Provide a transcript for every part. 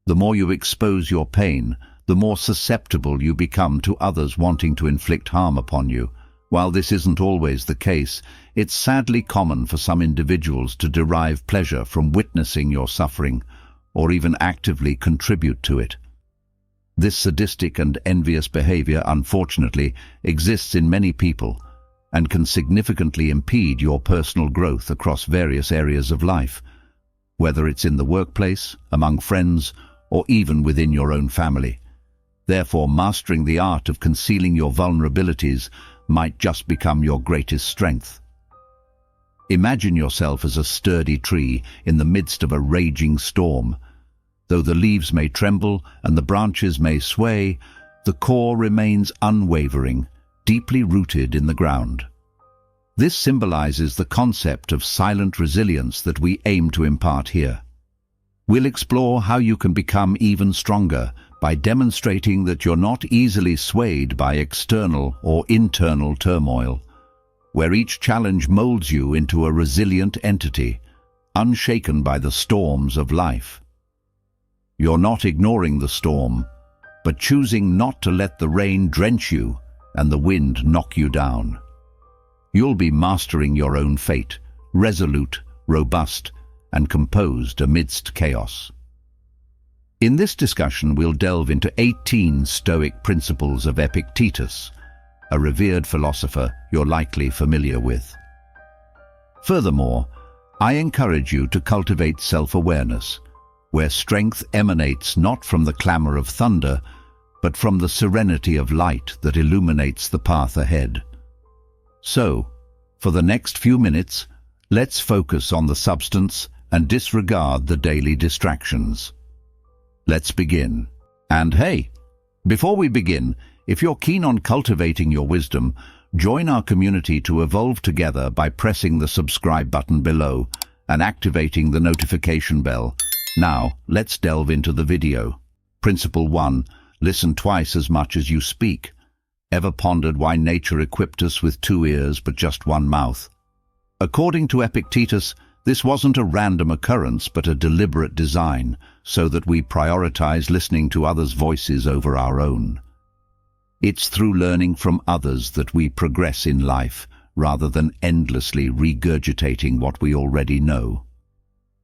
The more you expose your pain, the more susceptible you become to others wanting to inflict harm upon you. While this isn't always the case, it's sadly common for some individuals to derive pleasure from witnessing your suffering, or even actively contribute to it. This sadistic and envious behavior, unfortunately, exists in many people and can significantly impede your personal growth across various areas of life, whether it's in the workplace, among friends, or even within your own family. Therefore, mastering the art of concealing your vulnerabilities might just become your greatest strength. Imagine yourself as a sturdy tree in the midst of a raging storm. Though the leaves may tremble and the branches may sway, the core remains unwavering, deeply rooted in the ground. This symbolizes the concept of silent resilience that we aim to impart here. We'll explore how you can become even stronger by demonstrating that you're not easily swayed by external or internal turmoil, where each challenge molds you into a resilient entity, unshaken by the storms of life. You're not ignoring the storm, but choosing not to let the rain drench you and the wind knock you down. You'll be mastering your own fate, resolute, robust, and composed amidst chaos. In this discussion, we'll delve into 18 Stoic principles of Epictetus, a revered philosopher you're likely familiar with. Furthermore, I encourage you to cultivate self-awareness, where strength emanates not from the clamor of thunder, but from the serenity of light that illuminates the path ahead. So, for the next few minutes, let's focus on the substance and disregard the daily distractions. Let's begin. And hey, before we begin, if you're keen on cultivating your wisdom, join our community to evolve together by pressing the subscribe button below and activating the notification bell. Now, let's delve into the video. Principle 1. Listen twice as much as you speak. Ever pondered why nature equipped us with 2 ears but just 1 mouth? According to Epictetus, this wasn't a random occurrence but a deliberate design, so that we prioritize listening to others' voices over our own. It's through learning from others that we progress in life, rather than endlessly regurgitating what we already know.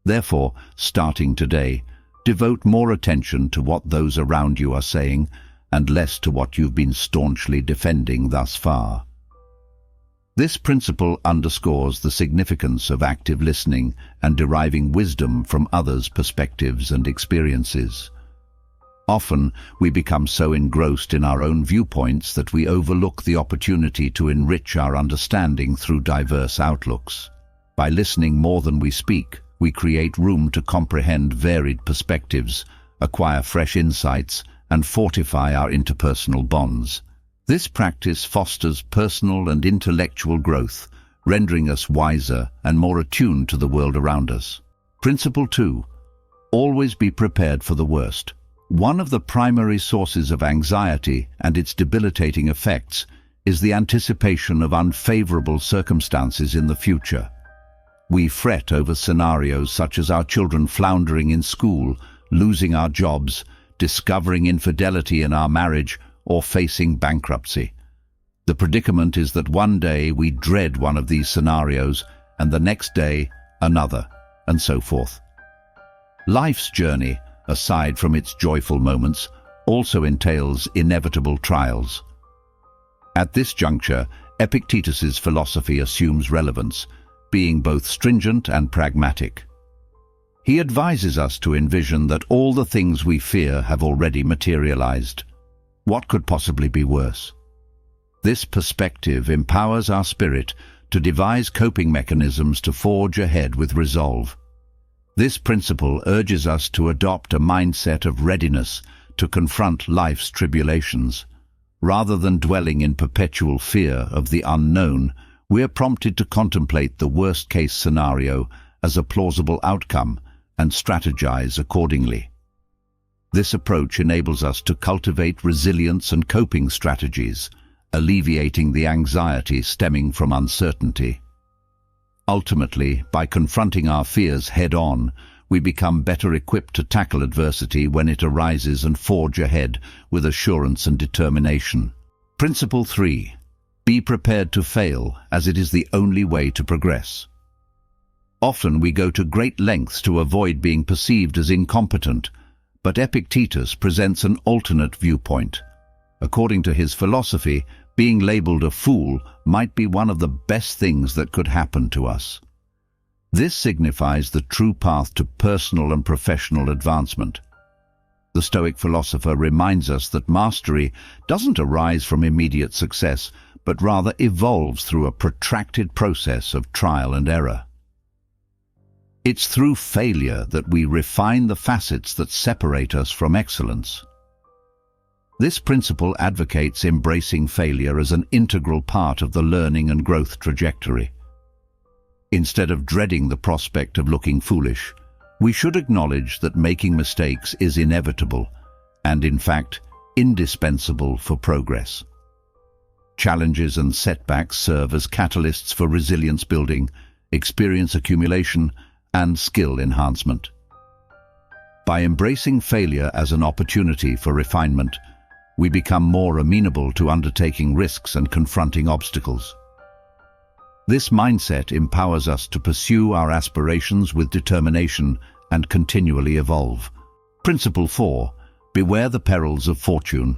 Therefore, starting today, devote more attention to what those around you are saying and less to what you've been staunchly defending thus far. This principle underscores the significance of active listening and deriving wisdom from others' perspectives and experiences. Often, we become so engrossed in our own viewpoints that we overlook the opportunity to enrich our understanding through diverse outlooks. By listening more than we speak, we create room to comprehend varied perspectives, acquire fresh insights, and fortify our interpersonal bonds. This practice fosters personal and intellectual growth, rendering us wiser and more attuned to the world around us. Principle 2. Always be prepared for the worst. One of the primary sources of anxiety and its debilitating effects is the anticipation of unfavorable circumstances in the future. We fret over scenarios such as our children floundering in school, losing our jobs, discovering infidelity in our marriage, or facing bankruptcy. The predicament is that one day we dread one of these scenarios, and the next day another, and so forth. Life's journey, aside from its joyful moments, also entails inevitable trials. At this juncture, Epictetus's philosophy assumes relevance, being both stringent and pragmatic. He advises us to envision that all the things we fear have already materialized. What could possibly be worse? This perspective empowers our spirit to devise coping mechanisms to forge ahead with resolve. This principle urges us to adopt a mindset of readiness to confront life's tribulations. Rather than dwelling in perpetual fear of the unknown, we are prompted to contemplate the worst-case scenario as a plausible outcome and strategize accordingly. This approach enables us to cultivate resilience and coping strategies, alleviating the anxiety stemming from uncertainty. Ultimately, by confronting our fears head-on, we become better equipped to tackle adversity when it arises and forge ahead with assurance and determination. Principle 3. Be prepared to fail, as it is the only way to progress. Often we go to great lengths to avoid being perceived as incompetent, but Epictetus presents an alternate viewpoint. According to his philosophy, being labeled a fool might be one of the best things that could happen to us. This signifies the true path to personal and professional advancement. The Stoic philosopher reminds us that mastery doesn't arise from immediate success, but rather evolves through a protracted process of trial and error. It's through failure that we refine the facets that separate us from excellence. This principle advocates embracing failure as an integral part of the learning and growth trajectory. Instead of dreading the prospect of looking foolish, we should acknowledge that making mistakes is inevitable and, in fact, indispensable for progress. Challenges and setbacks serve as catalysts for resilience building, experience accumulation, and skill enhancement. By embracing failure as an opportunity for refinement, we become more amenable to undertaking risks and confronting obstacles. This mindset empowers us to pursue our aspirations with determination and continually evolve. Principle 4. Beware the perils of fortune.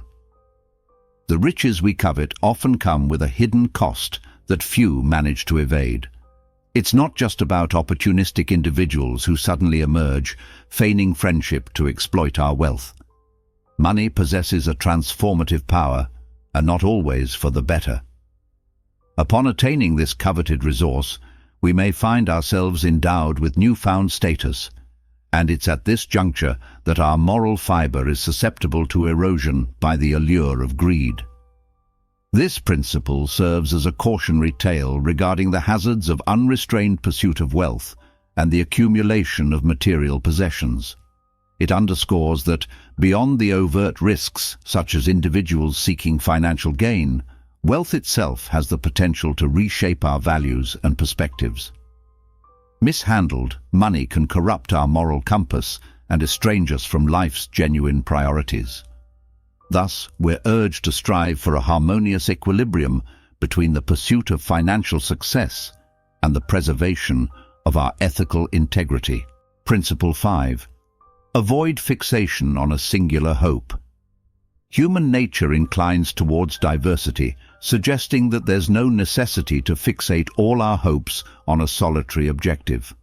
The riches we covet often come with a hidden cost that few manage to evade. It's not just about opportunistic individuals who suddenly emerge, feigning friendship to exploit our wealth. Money possesses a transformative power, and not always for the better. Upon attaining this coveted resource, we may find ourselves endowed with newfound status, and it's at this juncture that our moral fiber is susceptible to erosion by the allure of greed. This principle serves as a cautionary tale regarding the hazards of unrestrained pursuit of wealth and the accumulation of material possessions. It underscores that, beyond the overt risks, such as individuals seeking financial gain, wealth itself has the potential to reshape our values and perspectives. Mishandled, money can corrupt our moral compass and estrange us from life's genuine priorities. Thus, we're urged to strive for a harmonious equilibrium between the pursuit of financial success and the preservation of our ethical integrity. Principle 5. Avoid fixation on a singular hope. Human nature inclines towards diversity, suggesting that there's no necessity to fixate all our hopes on a solitary objective.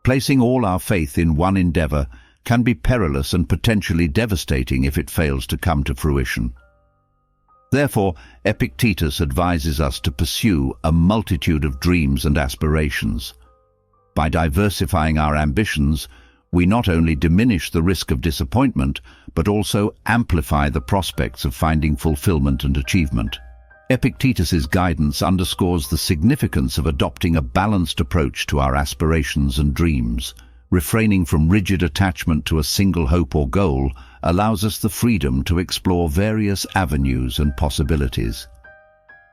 Placing all our faith in one endeavor can be perilous and potentially devastating if it fails to come to fruition. Therefore, Epictetus advises us to pursue a multitude of dreams and aspirations. By diversifying our ambitions, we not only diminish the risk of disappointment, but also amplify the prospects of finding fulfillment and achievement. Epictetus's guidance underscores the significance of adopting a balanced approach to our aspirations and dreams. Refraining from rigid attachment to a single hope or goal allows us the freedom to explore various avenues and possibilities.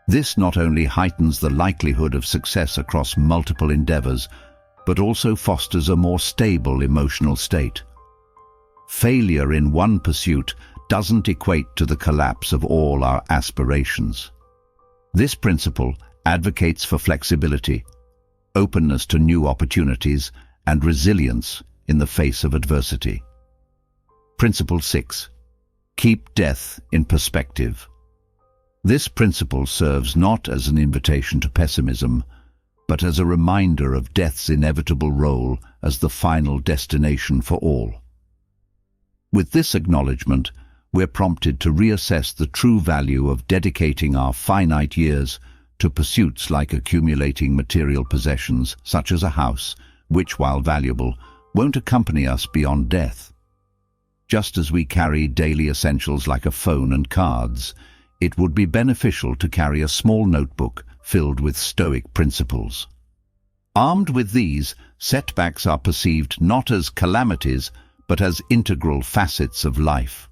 This not only heightens the likelihood of success across multiple endeavors, but also fosters a more stable emotional state. Failure in one pursuit doesn't equate to the collapse of all our aspirations. This principle advocates for flexibility, openness to new opportunities, and resilience in the face of adversity. Principle 6. Keep death in perspective. This principle serves not as an invitation to pessimism, but as a reminder of death's inevitable role as the final destination for all. With this acknowledgement, we're prompted to reassess the true value of dedicating our finite years to pursuits like accumulating material possessions, such as a house, which, while valuable, won't accompany us beyond death. Just as we carry daily essentials like a phone and cards, it would be beneficial to carry a small notebook filled with Stoic principles. Armed with these, setbacks are perceived not as calamities, but as integral facets of life.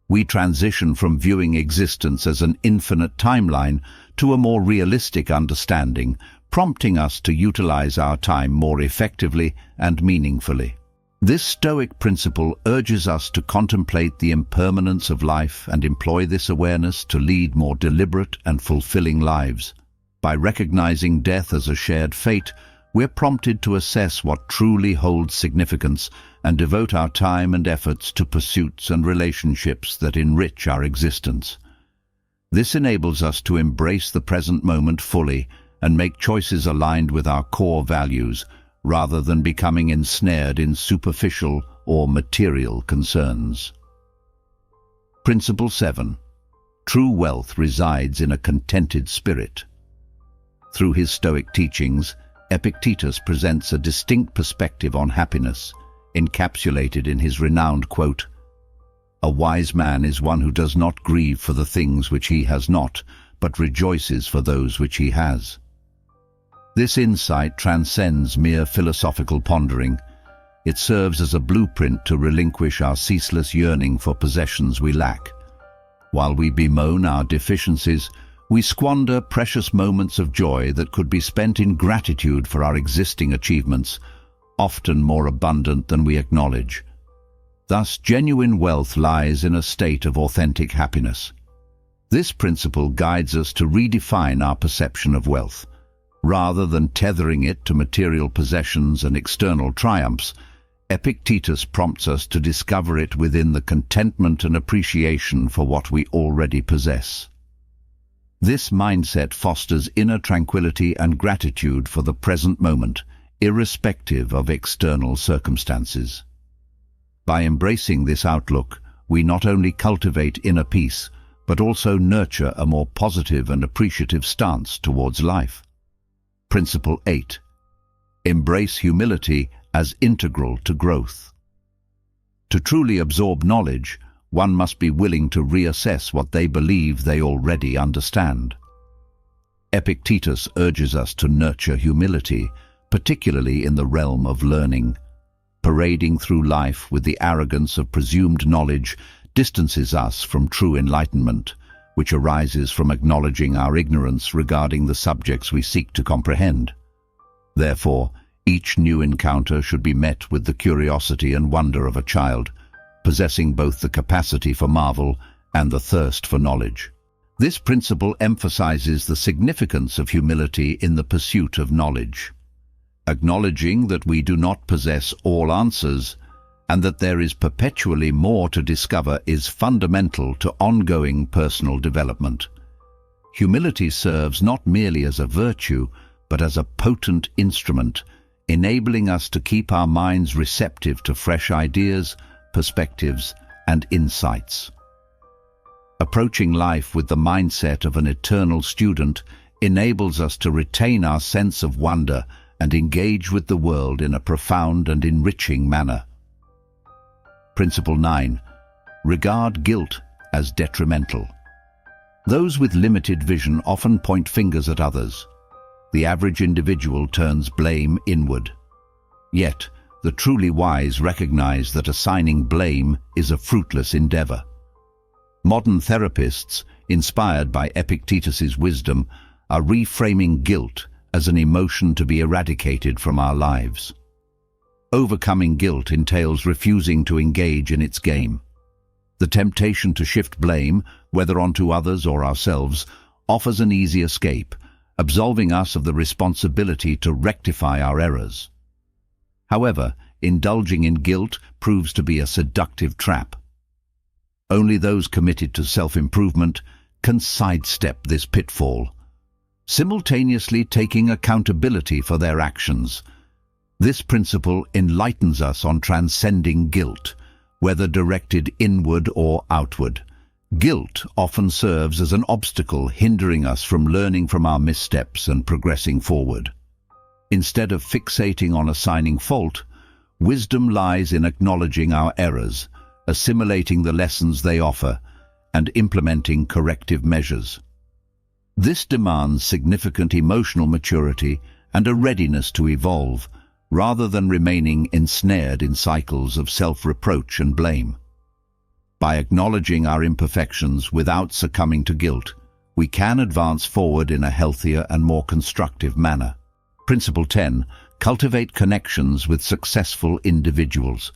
We transition from viewing existence as an infinite timeline to a more realistic understanding, prompting us to utilize our time more effectively and meaningfully. This Stoic principle urges us to contemplate the impermanence of life and employ this awareness to lead more deliberate and fulfilling lives. By recognizing death as a shared fate, we're prompted to assess what truly holds significance and devote our time and efforts to pursuits and relationships that enrich our existence. This enables us to embrace the present moment fully and make choices aligned with our core values, rather than becoming ensnared in superficial or material concerns. Principle 7. True wealth resides in a contented spirit. Through his Stoic teachings, Epictetus presents a distinct perspective on happiness, encapsulated in his renowned quote, "A wise man is one who does not grieve for the things which he has not, but rejoices for those which he has." This insight transcends mere philosophical pondering. It serves as a blueprint to relinquish our ceaseless yearning for possessions we lack. While we bemoan our deficiencies, we squander precious moments of joy that could be spent in gratitude for our existing achievements, often more abundant than we acknowledge. Thus, genuine wealth lies in a state of authentic happiness. This principle guides us to redefine our perception of wealth. Rather than tethering it to material possessions and external triumphs, Epictetus prompts us to discover it within the contentment and appreciation for what we already possess. This mindset fosters inner tranquility and gratitude for the present moment, irrespective of external circumstances. By embracing this outlook, we not only cultivate inner peace, but also nurture a more positive and appreciative stance towards life. Principle 8. Embrace humility as integral to growth. To truly absorb knowledge, one must be willing to reassess what they believe they already understand. Epictetus urges us to nurture humility, particularly in the realm of learning. Parading through life with the arrogance of presumed knowledge distances us from true enlightenment, which arises from acknowledging our ignorance regarding the subjects we seek to comprehend. Therefore, each new encounter should be met with the curiosity and wonder of a child, possessing both the capacity for marvel and the thirst for knowledge. This principle emphasizes the significance of humility in the pursuit of knowledge. Acknowledging that we do not possess all answers, and that there is perpetually more to discover, is fundamental to ongoing personal development. Humility serves not merely as a virtue, but as a potent instrument, enabling us to keep our minds receptive to fresh ideas, perspectives, and insights. Approaching life with the mindset of an eternal student enables us to retain our sense of wonder and engage with the world in a profound and enriching manner. Principle 9. Regard guilt as detrimental. Those with limited vision often point fingers at others. The average individual turns blame inward. Yet, the truly wise recognize that assigning blame is a fruitless endeavor. Modern therapists, inspired by Epictetus's wisdom, are reframing guilt as an emotion to be eradicated from our lives. Overcoming guilt entails refusing to engage in its game. The temptation to shift blame, whether onto others or ourselves, offers an easy escape, absolving us of the responsibility to rectify our errors. However, indulging in guilt proves to be a seductive trap. Only those committed to self-improvement can sidestep this pitfall, simultaneously taking accountability for their actions. This principle enlightens us on transcending guilt, whether directed inward or outward. Guilt often serves as an obstacle, hindering us from learning from our missteps and progressing forward. Instead of fixating on assigning fault, wisdom lies in acknowledging our errors, assimilating the lessons they offer, and implementing corrective measures. This demands significant emotional maturity and a readiness to evolve, rather than remaining ensnared in cycles of self-reproach and blame. By acknowledging our imperfections without succumbing to guilt, we can advance forward in a healthier and more constructive manner. Principle 10. Cultivate connections with successful individuals.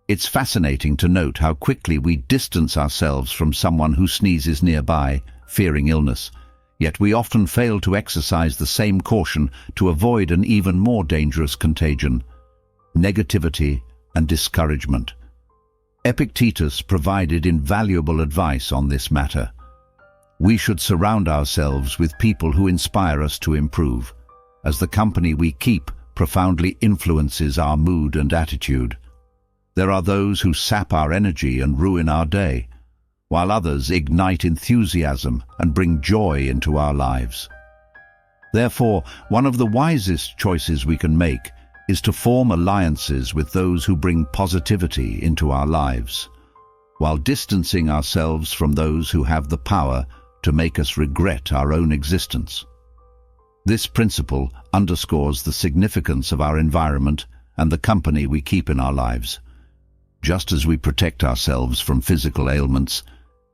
It's fascinating to note how quickly we distance ourselves from someone who sneezes nearby, fearing illness, yet we often fail to exercise the same caution to avoid an even more dangerous contagion: negativity and discouragement. Epictetus provided invaluable advice on this matter. We should surround ourselves with people who inspire us to improve, as the company we keep profoundly influences our mood and attitude. There are those who sap our energy and ruin our day, while others ignite enthusiasm and bring joy into our lives. Therefore, one of the wisest choices we can make is to form alliances with those who bring positivity into our lives, while distancing ourselves from those who have the power to make us regret our own existence. This principle underscores the significance of our environment and the company we keep in our lives. Just as we protect ourselves from physical ailments,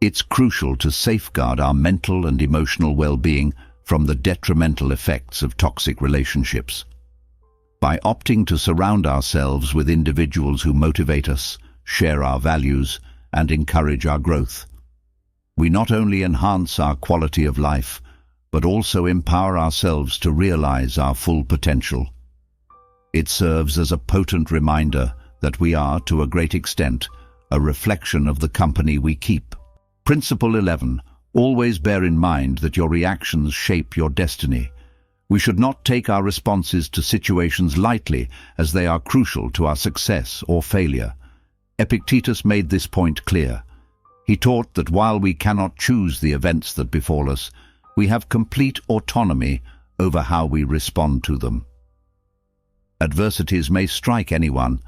it's crucial to safeguard our mental and emotional well-being from the detrimental effects of toxic relationships. By opting to surround ourselves with individuals who motivate us, share our values, and encourage our growth, we not only enhance our quality of life, but also empower ourselves to realize our full potential. It serves as a potent reminder that we are, to a great extent, a reflection of the company we keep. Principle 11. Always bear in mind that your reactions shape your destiny. We should not take our responses to situations lightly, as they are crucial to our success or failure. Epictetus made this point clear. He taught that while we cannot choose the events that befall us, we have complete autonomy over how we respond to them. Adversities may strike anyone,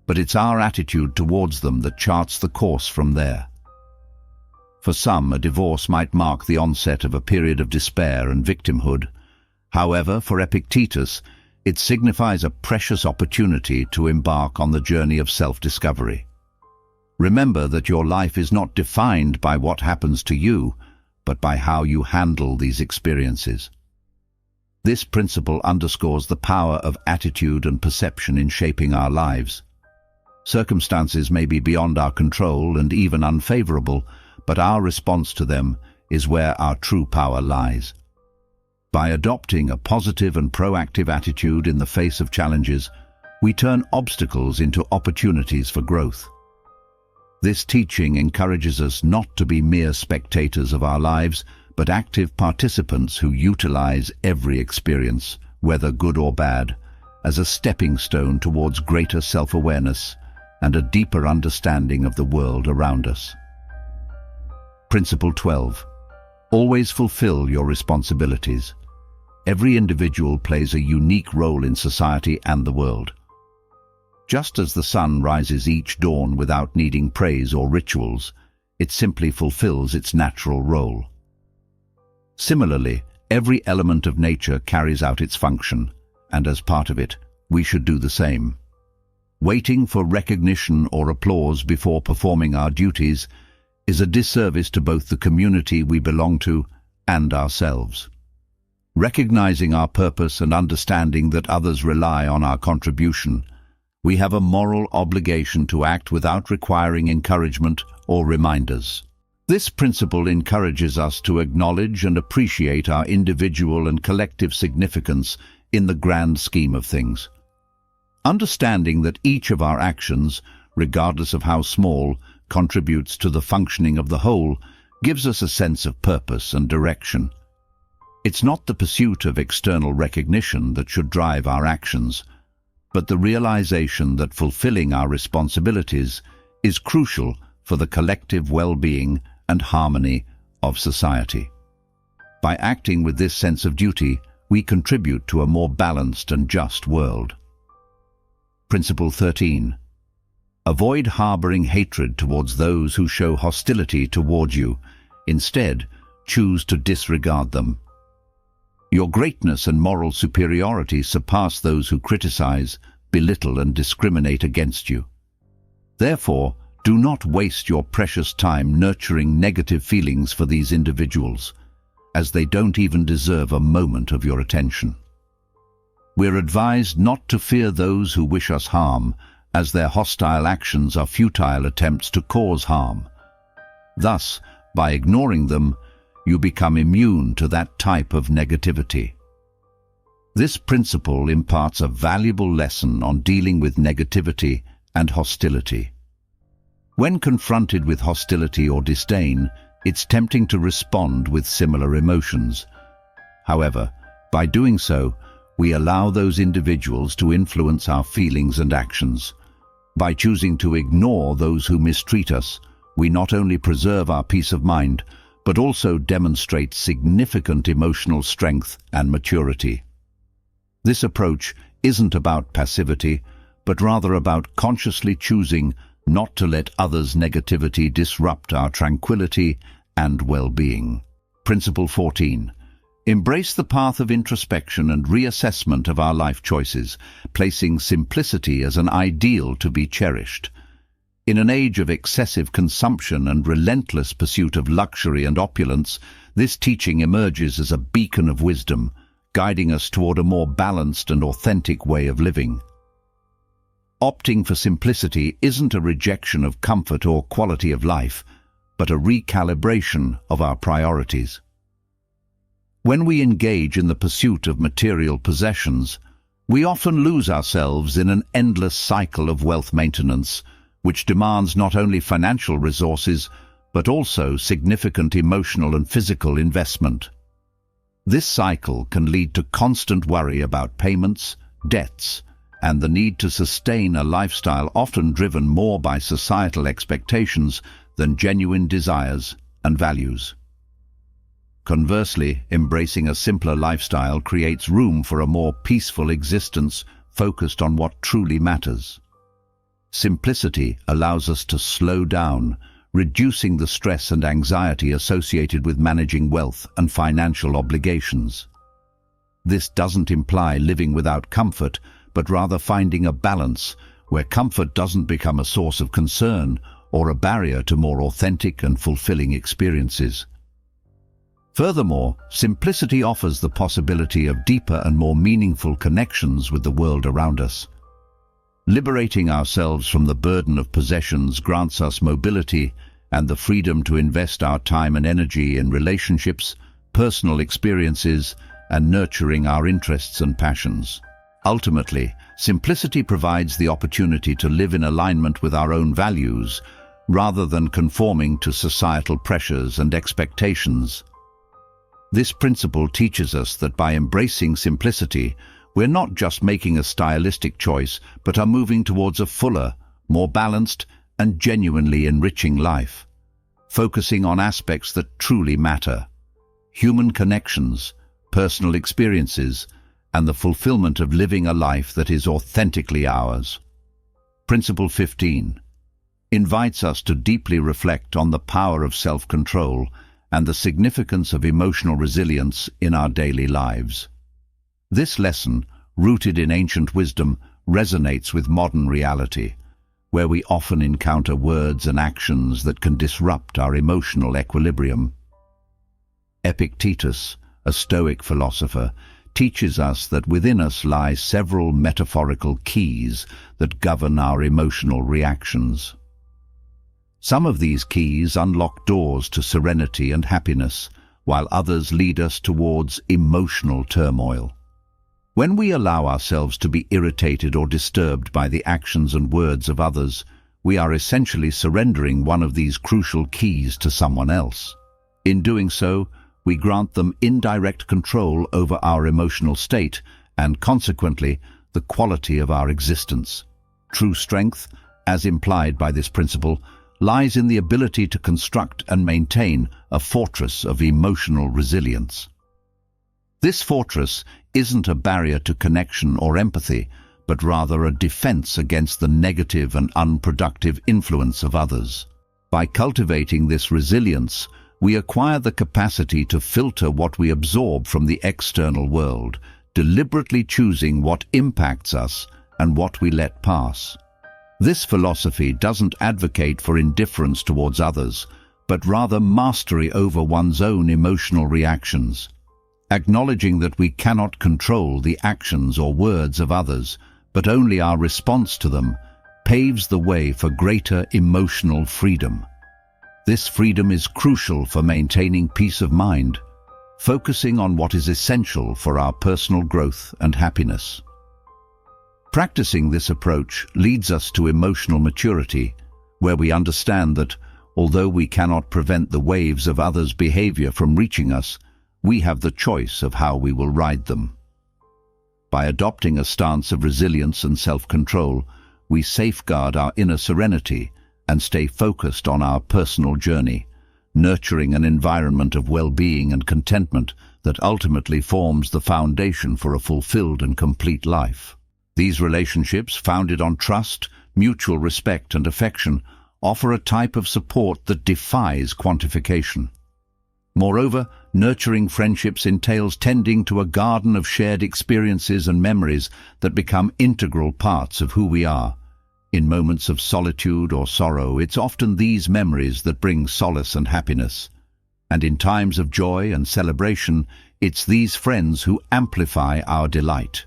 but it's our attitude towards them that charts the course from there. For some, a divorce might mark the onset of a period of despair and victimhood. However, for Epictetus, it signifies a precious opportunity to embark on the journey of self-discovery. Remember that your life is not defined by what happens to you, but by how you handle these experiences. This principle underscores the power of attitude and perception in shaping our lives. Circumstances may be beyond our control and even unfavorable, but our response to them is where our true power lies. By adopting a positive and proactive attitude in the face of challenges, we turn obstacles into opportunities for growth. This teaching encourages us not to be mere spectators of our lives, but active participants who utilize every experience, whether good or bad, as a stepping stone towards greater self-awareness and a deeper understanding of the world around us. Principle 12. Always fulfill your responsibilities. Every individual plays a unique role in society and the world. Just as the sun rises each dawn without needing praise or rituals, it simply fulfills its natural role. Similarly, every element of nature carries out its function, and as part of it, we should do the same. Waiting for recognition or applause before performing our duties is a disservice to both the community we belong to and ourselves. Recognizing our purpose and understanding that others rely on our contribution, we have a moral obligation to act without requiring encouragement or reminders. This principle encourages us to acknowledge and appreciate our individual and collective significance in the grand scheme of things. Understanding that each of our actions, regardless of how small, contributes to the functioning of the whole, gives us a sense of purpose and direction. It's not the pursuit of external recognition that should drive our actions, but the realization that fulfilling our responsibilities is crucial for the collective well-being and harmony of society. By acting with this sense of duty, we contribute to a more balanced and just world. Principle 13. Avoid harboring hatred towards those who show hostility toward you. Instead, choose to disregard them. Your greatness and moral superiority surpass those who criticize, belittle, and discriminate against you. Therefore, do not waste your precious time nurturing negative feelings for these individuals, as they don't even deserve a moment of your attention. We're advised not to fear those who wish us harm, as their hostile actions are futile attempts to cause harm. Thus, by ignoring them, you become immune to that type of negativity. This principle imparts a valuable lesson on dealing with negativity and hostility. When confronted with hostility or disdain, it's tempting to respond with similar emotions. However, by doing so, we allow those individuals to influence our feelings and actions. By choosing to ignore those who mistreat us, we not only preserve our peace of mind, but also demonstrate significant emotional strength and maturity. This approach isn't about passivity, but rather about consciously choosing not to let others' negativity disrupt our tranquility and well-being. Principle 14. Embrace the path of introspection and reassessment of our life choices, placing simplicity as an ideal to be cherished. In an age of excessive consumption and relentless pursuit of luxury and opulence, this teaching emerges as a beacon of wisdom, guiding us toward a more balanced and authentic way of living. Opting for simplicity isn't a rejection of comfort or quality of life, but a recalibration of our priorities. When we engage in the pursuit of material possessions, we often lose ourselves in an endless cycle of wealth maintenance, which demands not only financial resources, but also significant emotional and physical investment. This cycle can lead to constant worry about payments, debts, and the need to sustain a lifestyle often driven more by societal expectations than genuine desires and values. Conversely, embracing a simpler lifestyle creates room for a more peaceful existence focused on what truly matters. Simplicity allows us to slow down, reducing the stress and anxiety associated with managing wealth and financial obligations. This doesn't imply living without comfort, but rather finding a balance where comfort doesn't become a source of concern or a barrier to more authentic and fulfilling experiences. Furthermore, simplicity offers the possibility of deeper and more meaningful connections with the world around us. Liberating ourselves from the burden of possessions grants us mobility and the freedom to invest our time and energy in relationships, personal experiences, and nurturing our interests and passions. Ultimately, simplicity provides the opportunity to live in alignment with our own values, rather than conforming to societal pressures and expectations. This principle teaches us that by embracing simplicity, we're not just making a stylistic choice, but are moving towards a fuller, more balanced, and genuinely enriching life, focusing on aspects that truly matter: human connections, personal experiences, and the fulfillment of living a life that is authentically ours. Principle 15 invites us to deeply reflect on the power of self-control and the significance of emotional resilience in our daily lives. This lesson, rooted in ancient wisdom, resonates with modern reality, where we often encounter words and actions that can disrupt our emotional equilibrium. Epictetus, a Stoic philosopher, teaches us that within us lie several metaphorical keys that govern our emotional reactions. Some of these keys unlock doors to serenity and happiness, while others lead us towards emotional turmoil. When we allow ourselves to be irritated or disturbed by the actions and words of others, we are essentially surrendering one of these crucial keys to someone else. In doing so, we grant them indirect control over our emotional state and, consequently, the quality of our existence. True strength, as implied by this principle, lies in the ability to construct and maintain a fortress of emotional resilience. This fortress isn't a barrier to connection or empathy, but rather a defense against the negative and unproductive influence of others. By cultivating this resilience, we acquire the capacity to filter what we absorb from the external world, deliberately choosing what impacts us and what we let pass. This philosophy doesn't advocate for indifference towards others, but rather mastery over one's own emotional reactions. Acknowledging that we cannot control the actions or words of others, but only our response to them, paves the way for greater emotional freedom. This freedom is crucial for maintaining peace of mind, focusing on what is essential for our personal growth and happiness. Practicing this approach leads us to emotional maturity, where we understand that, although we cannot prevent the waves of others' behavior from reaching us, we have the choice of how we will ride them. By adopting a stance of resilience and self-control, we safeguard our inner serenity and stay focused on our personal journey, nurturing an environment of well-being and contentment that ultimately forms the foundation for a fulfilled and complete life. These relationships, founded on trust, mutual respect and affection, offer a type of support that defies quantification. Moreover, nurturing friendships entails tending to a garden of shared experiences and memories that become integral parts of who we are. In moments of solitude or sorrow, it's often these memories that bring solace and happiness. And in times of joy and celebration, it's these friends who amplify our delight.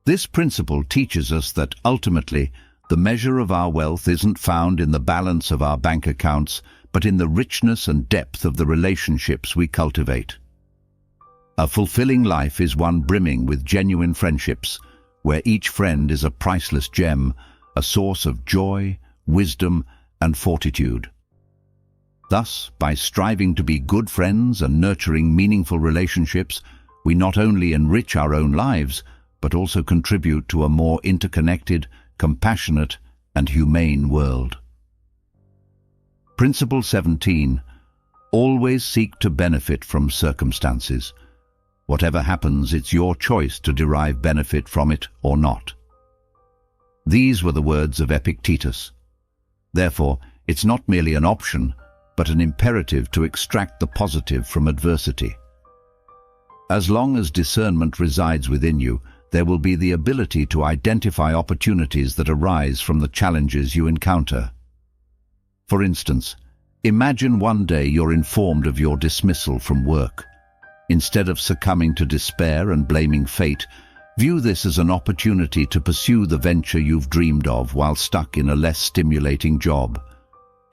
This principle teaches us that ultimately, the measure of our wealth isn't found in the balance of our bank accounts, but in the richness and depth of the relationships we cultivate. A fulfilling life is one brimming with genuine friendships, where each friend is a priceless gem, a source of joy, wisdom, and fortitude. Thus, by striving to be good friends and nurturing meaningful relationships, we not only enrich our own lives, but also contribute to a more interconnected, compassionate, and humane world. Principle 17. Always seek to benefit from circumstances. Whatever happens, it's your choice to derive benefit from it or not. These were the words of Epictetus. Therefore, it's not merely an option, but an imperative to extract the positive from adversity. As long as discernment resides within you, there will be the ability to identify opportunities that arise from the challenges you encounter. For instance, imagine one day you're informed of your dismissal from work. Instead of succumbing to despair and blaming fate, view this as an opportunity to pursue the venture you've dreamed of while stuck in a less stimulating job.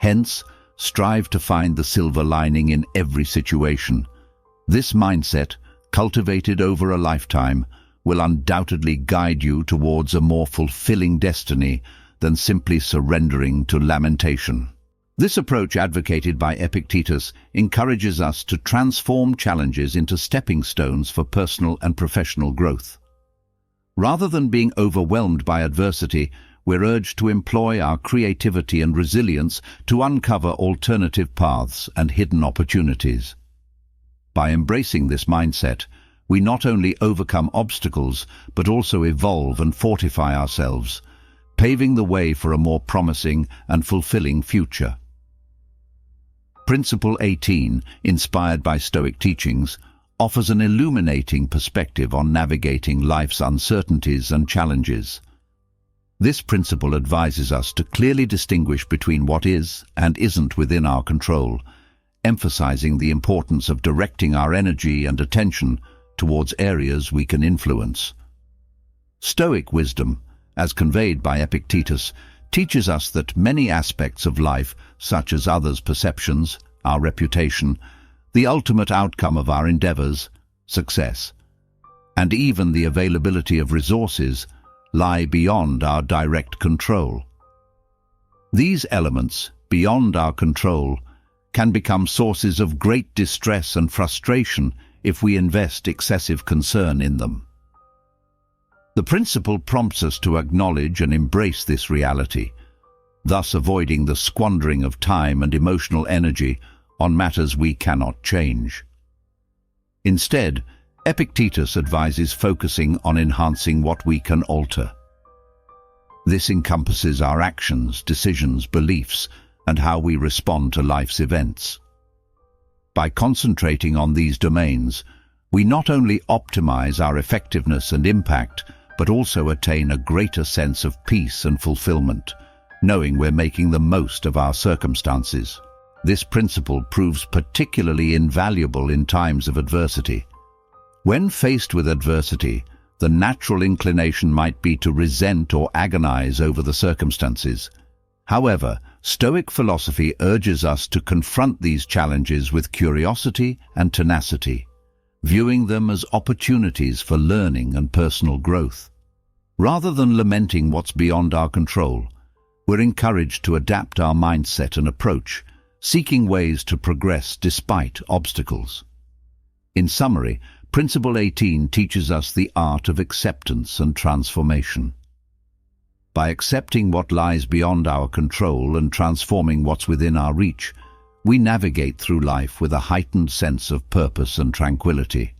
Hence, strive to find the silver lining in every situation. This mindset, cultivated over a lifetime, will undoubtedly guide you towards a more fulfilling destiny than simply surrendering to lamentation. This approach, advocated by Epictetus, encourages us to transform challenges into stepping stones for personal and professional growth. Rather than being overwhelmed by adversity, we're urged to employ our creativity and resilience to uncover alternative paths and hidden opportunities. By embracing this mindset, we not only overcome obstacles, but also evolve and fortify ourselves, paving the way for a more promising and fulfilling future. Principle 18, inspired by Stoic teachings, offers an illuminating perspective on navigating life's uncertainties and challenges. This principle advises us to clearly distinguish between what is and isn't within our control, emphasizing the importance of directing our energy and attention towards areas we can influence. Stoic wisdom, as conveyed by Epictetus, teaches us that many aspects of life, such as others' perceptions, our reputation, the ultimate outcome of our endeavors, success, and even the availability of resources, lie beyond our direct control. These elements, beyond our control, can become sources of great distress and frustration if we invest excessive concern in them. The principle prompts us to acknowledge and embrace this reality, thus avoiding the squandering of time and emotional energy on matters we cannot change. Instead, Epictetus advises focusing on enhancing what we can alter. This encompasses our actions, decisions, beliefs, and how we respond to life's events. By concentrating on these domains, we not only optimize our effectiveness and impact, but also attain a greater sense of peace and fulfillment, knowing we're making the most of our circumstances. This principle proves particularly invaluable in times of adversity. When faced with adversity, the natural inclination might be to resent or agonize over the circumstances. However, Stoic philosophy urges us to confront these challenges with curiosity and tenacity, viewing them as opportunities for learning and personal growth. Rather than lamenting what's beyond our control, we're encouraged to adapt our mindset and approach, seeking ways to progress despite obstacles. In summary, Principle 18 teaches us the art of acceptance and transformation. By accepting what lies beyond our control and transforming what's within our reach, we navigate through life with a heightened sense of purpose and tranquility.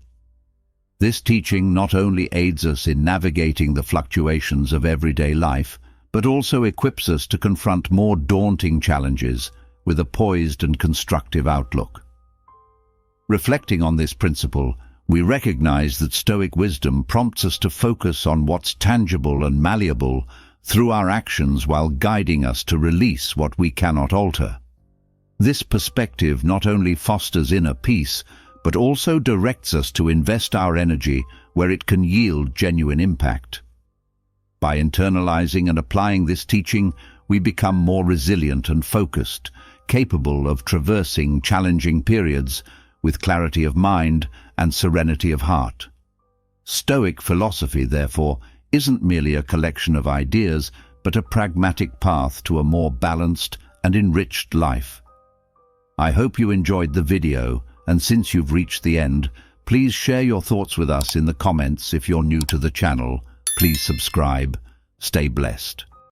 This teaching not only aids us in navigating the fluctuations of everyday life, but also equips us to confront more daunting challenges with a poised and constructive outlook. Reflecting on this principle, we recognize that Stoic wisdom prompts us to focus on what's tangible and malleable through our actions while guiding us to release what we cannot alter. This perspective not only fosters inner peace, but also directs us to invest our energy where it can yield genuine impact. By internalizing and applying this teaching, we become more resilient and focused, capable of traversing challenging periods with clarity of mind and serenity of heart. Stoic philosophy, therefore, isn't merely a collection of ideas, but a pragmatic path to a more balanced and enriched life. I hope you enjoyed the video, and since you've reached the end, please share your thoughts with us in the comments. If you're new to the channel, please subscribe. Stay blessed.